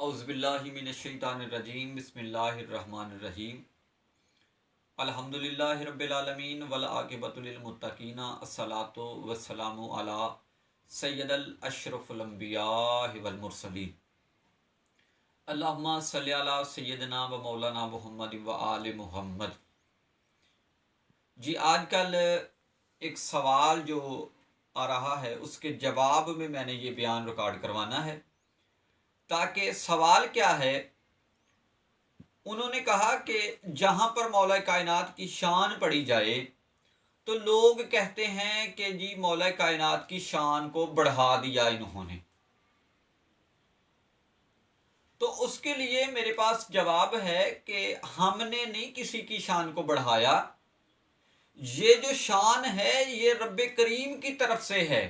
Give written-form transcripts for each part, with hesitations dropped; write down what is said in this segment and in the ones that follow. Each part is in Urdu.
اعوذ باللہ من الشیطان الرجیم بسم اللہ الرحمن الرحیم الحمدللہ رب العالمین والعاقبۃ للمتقین الصلاۃ والسلام علی سید الاشرف الانبیاء والمرسلین اللہم صلی علی سیدنا و مولانا محمد و آل محمد۔ جی آج کل ایک سوال جو آ رہا ہے اس کے جواب میں نے یہ بیان ریکارڈ کروانا ہے، تاکہ سوال کیا ہے، انہوں نے کہا کہ جہاں پر مولا کائنات کی شان پڑھی جائے تو لوگ کہتے ہیں کہ جی مولا کائنات کی شان کو بڑھا دیا انہوں نے۔ تو اس کے لیے میرے پاس جواب ہے کہ ہم نے نہیں کسی کی شان کو بڑھایا، یہ جو شان ہے یہ رب کریم کی طرف سے ہے۔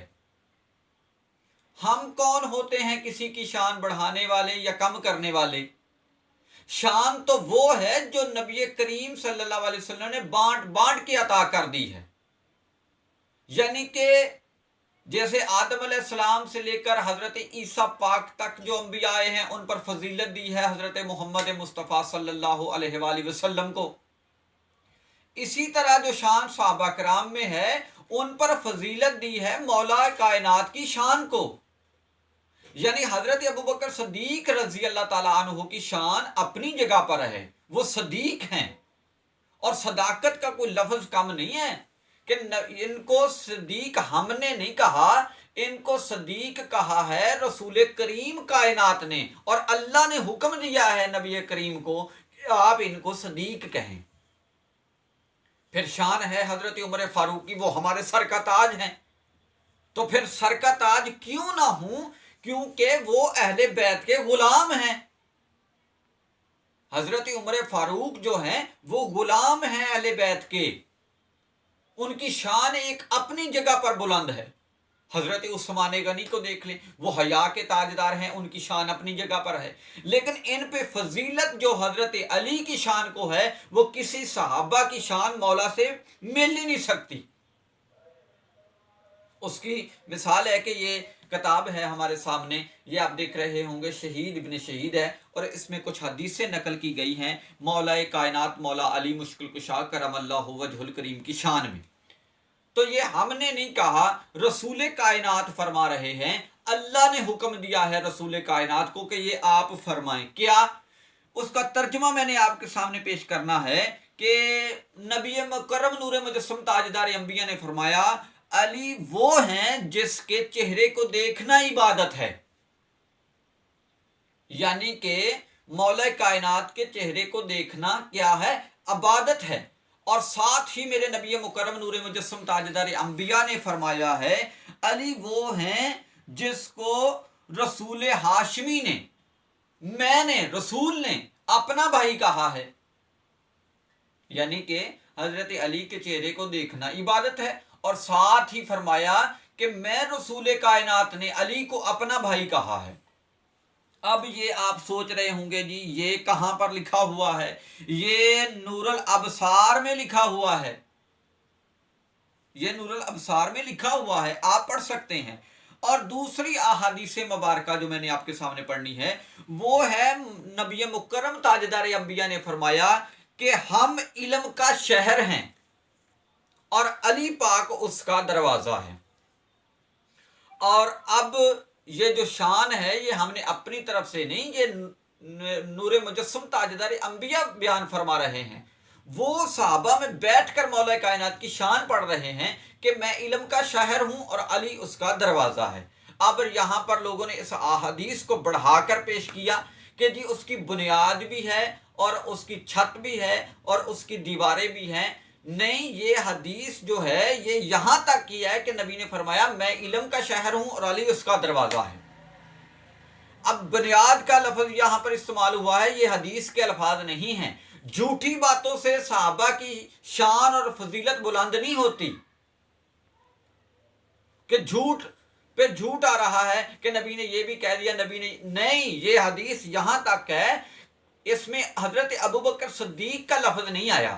ہم کون ہوتے ہیں کسی کی شان بڑھانے والے یا کم کرنے والے؟ شان تو وہ ہے جو نبی کریم صلی اللہ علیہ وسلم نے بانٹ بانٹ کے عطا کر دی ہے، یعنی کہ جیسے آدم علیہ السلام سے لے کر حضرت عیسیٰ پاک تک جو انبیاء آئے ہیں ان پر فضیلت دی ہے حضرت محمد مصطفیٰ صلی اللہ علیہ وآلہ وسلم کو، اسی طرح جو شان صحابہ کرام میں ہے ان پر فضیلت دی ہے مولا کائنات کی شان کو۔ یعنی حضرت ابوبکر صدیق رضی اللہ تعالیٰ عنہ کی شان اپنی جگہ پر ہے، وہ صدیق ہیں، اور صداقت کا کوئی لفظ کم نہیں ہے کہ ان کو صدیق ہم نے نہیں کہا، ان کو صدیق کہا ہے رسول کریم کائنات نے، اور اللہ نے حکم دیا ہے نبی کریم کو کہ آپ ان کو صدیق کہیں۔ پھر شان ہے حضرت عمر فاروق کی، وہ ہمارے سر کا تاج ہیں، تو پھر سر کا تاج کیوں نہ ہوں؟ کیونکہ وہ اہل بیت کے غلام ہیں۔ حضرت عمر فاروق جو ہیں وہ غلام ہیں اہل بیت کے، ان کی شان ایک اپنی جگہ پر بلند ہے۔ حضرت عثمان غنی کو دیکھ لیں، وہ حیا کے تاجدار ہیں، ان کی شان اپنی جگہ پر ہے، لیکن ان پہ فضیلت جو حضرت علی کی شان کو ہے وہ کسی صحابہ کی شان مولا سے مل ہی نہیں سکتی۔ اس کی مثال ہے کہ یہ کتاب ہے ہمارے سامنے، یہ آپ دیکھ رہے ہوں گے، شہید ابن شہید ہے، اور اس میں کچھ حدیثیں نقل کی گئی ہیں مولا کائنات مولا علی مشکل کشا کرم اللہ وجہ الکریم کی شان میں۔ تو یہ ہم نے نہیں کہا، رسول کائنات فرما رہے ہیں، اللہ نے حکم دیا ہے رسول کائنات کو کہ یہ آپ فرمائیں۔ کیا؟ اس کا ترجمہ میں نے آپ کے سامنے پیش کرنا ہے کہ نبی مکرم نور مجسم تاجدار انبیاء نے فرمایا علی وہ ہیں جس کے چہرے کو دیکھنا عبادت ہے، یعنی کہ مولا کائنات کے چہرے کو دیکھنا کیا ہے؟ عبادت ہے۔ اور ساتھ ہی میرے نبی مکرم نور مجسم تاجدار انبیاء نے فرمایا ہے علی وہ ہیں جس کو رسول ہاشمی نے، میں نے، رسول نے اپنا بھائی کہا ہے، یعنی کہ حضرت علی کے چہرے کو دیکھنا عبادت ہے، اور ساتھ ہی فرمایا کہ میں رسول کائنات نے علی کو اپنا بھائی کہا ہے۔ اب یہ آپ سوچ رہے ہوں گے جی یہ کہاں پر لکھا ہوا ہے؟ یہ نور الابصار میں لکھا ہوا ہے، یہ نور الابصار میں لکھا ہوا ہے، آپ پڑھ سکتے ہیں۔ اور دوسری احادیث مبارکہ جو میں نے آپ کے سامنے پڑھنی ہے وہ ہے نبی مکرم تاجدار انبیاء نے فرمایا کہ ہم علم کا شہر ہیں اور علی پاک اس کا دروازہ ہے۔ اور اب یہ جو شان ہے یہ ہم نے اپنی طرف سے نہیں، یہ نور مجسم تاجدار انبیاء بیان فرما رہے ہیں، وہ صحابہ میں بیٹھ کر مولا کائنات کی شان پڑھ رہے ہیں کہ میں علم کا شہر ہوں اور علی اس کا دروازہ ہے۔ اب یہاں پر لوگوں نے اس احادیث کو بڑھا کر پیش کیا کہ جی اس کی بنیاد بھی ہے اور اس کی چھت بھی ہے اور اس کی دیواریں بھی ہیں۔ نہیں، یہ حدیث جو ہے یہ یہاں تک کی ہے کہ نبی نے فرمایا میں علم کا شہر ہوں اور علی اس کا دروازہ ہے۔ اب بنیاد کا لفظ یہاں پر استعمال ہوا ہے، یہ حدیث کے الفاظ نہیں ہیں۔ جھوٹی باتوں سے صحابہ کی شان اور فضیلت بلند نہیں ہوتی، کہ جھوٹ پہ جھوٹ آ رہا ہے کہ نبی نے یہ بھی کہہ دیا، نبی نے نہیں، یہ حدیث یہاں تک ہے، اس میں حضرت ابوبکر صدیق کا لفظ نہیں آیا،